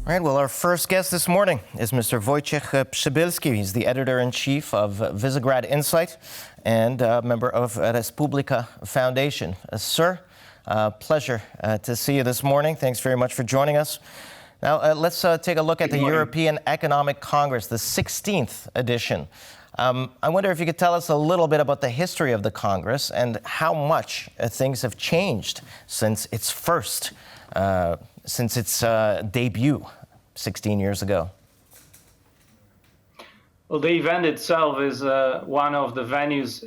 All right, well, our first guest this morning is Mr. Wojciech Przybylski. He's the editor-in-chief of Visegrad Insight and a member of Respublika Foundation. Sir, pleasure to see you this morning. Thanks very much for joining us. Now, let's take a look at the European Economic Congress, the 16th edition. I wonder if you could tell us a little bit about the history of the Congress and how much things have changed since its debut 16 years ago. Well, the event itself is one of the venues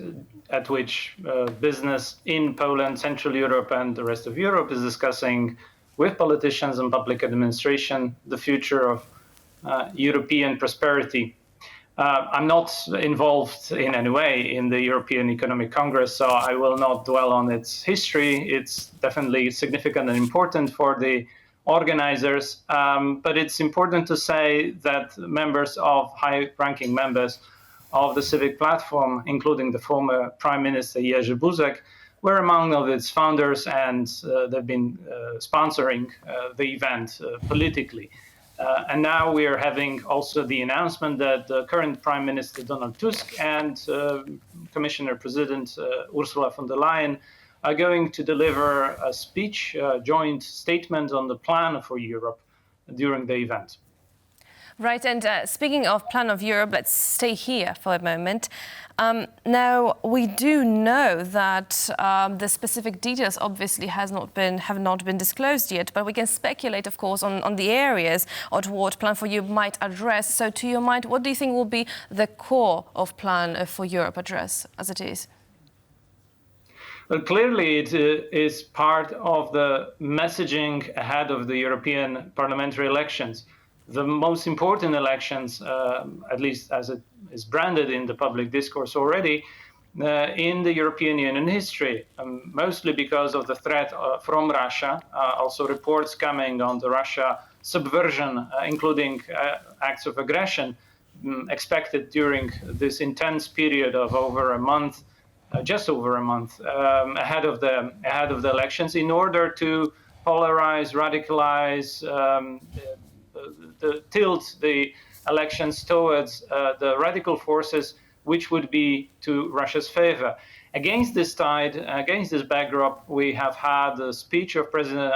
at which business in Poland, Central Europe, and the rest of Europe is discussing with politicians and public administration the future of European prosperity. I'm not involved in any way in the European Economic Congress, so I will not dwell on its history. It's definitely significant and important for the organizers, but it's important to say that high-ranking members of the civic platform, including the former Prime Minister Jerzy Buzek, were among of its founders, and they've been sponsoring the event politically. And now we are having also the announcement that the current Prime Minister Donald Tusk and Commissioner President Ursula von der Leyen are going to deliver a speech, a joint statement on the plan for Europe during the event. Right, and speaking of Plan of Europe, let's stay here for a moment. Now, we do know that the specific details obviously have not been disclosed yet, but we can speculate, of course, on the areas of what Plan for Europe might address. So to your mind, what do you think will be the core of Plan for Europe address as it is? Well, clearly it is part of the messaging ahead of the European parliamentary elections. The most important elections, at least as it is branded in the public discourse already, in the European Union history, mostly because of the threat from Russia, also reports coming on the Russia subversion, including acts of aggression expected during this intense period of over a month, just over a month ahead of the elections, in order to polarize, radicalize, tilt the elections towards the radical forces, which would be to Russia's favor. Against this tide, against this backdrop, we have had the speech of President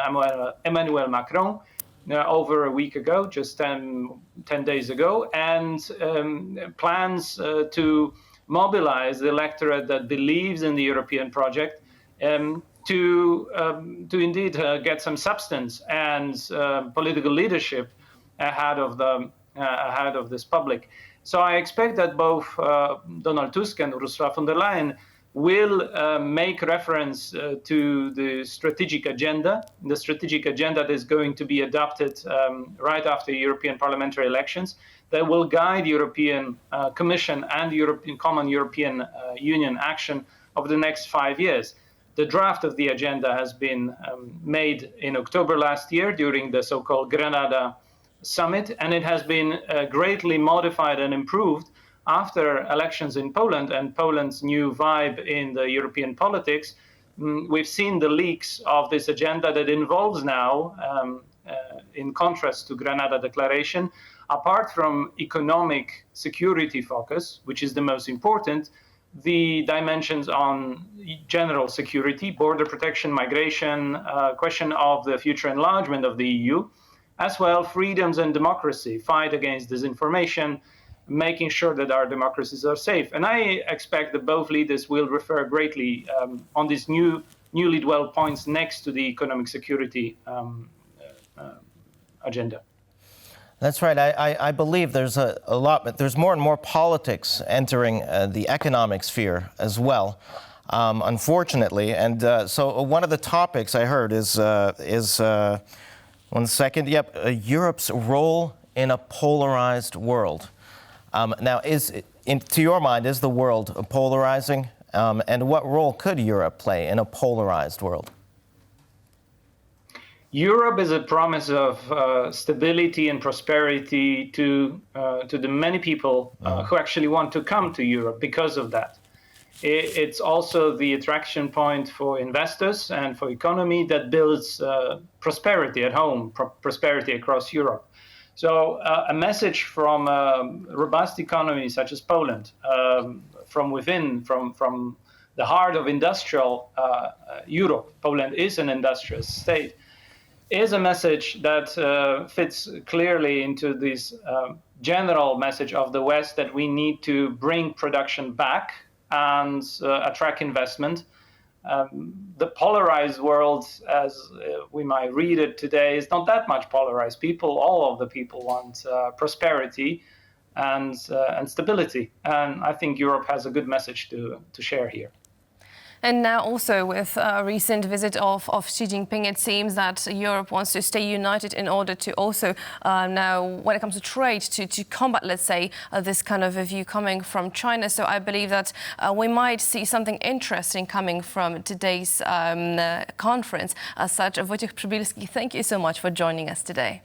Emmanuel Macron over a week ago, just 10 days ago, and plans to mobilize the electorate that believes in the European project to indeed get some substance and political leadership ahead of this public. So I expect that both Donald Tusk and Ursula von der Leyen will make reference to the strategic agenda that is going to be adopted right after European parliamentary elections, that will guide European Commission and Common European Union action over the next 5 years. The draft of the agenda has been made in October last year during the so-called Grenada summit, and it has been greatly modified and improved after elections in Poland and Poland's new vibe in the European politics. We've seen the leaks of this agenda that involves now, in contrast to Grenada Declaration, apart from economic security focus, which is the most important, the dimensions on general security, border protection, migration, question of the future enlargement of the EU, as well freedoms and democracy, fight against disinformation, making sure that our democracies are safe. And I expect that both leaders will refer greatly on these newly dwelled points next to the economic security agenda. That's right. I believe there's a lot, but there's more and more politics entering the economic sphere as well, unfortunately. And so one of the topics I heard is one second. Yep, Europe's role in a polarized world. Now, to your mind, is the world polarizing? And what role could Europe play in a polarized world? Europe is a promise of stability and prosperity to the many people who actually want to come to Europe because of that. It's also the attraction point for investors and for economy that builds prosperity at home, prosperity across Europe. So a message from robust economies such as Poland, from within, from the heart of industrial Europe, Poland is an industrial state, is a message that fits clearly into this general message of the West that we need to bring production back and attract investment. The polarized world, as we might read it today, is not that much polarized. All of the people want prosperity and stability. And I think Europe has a good message to share here. And now also with a recent visit of Xi Jinping, it seems that Europe wants to stay united in order to also now, when it comes to trade, to combat, let's say, this kind of a view coming from China. So I believe that we might see something interesting coming from today's conference. As such, Wojciech Przybylski, thank you so much for joining us today.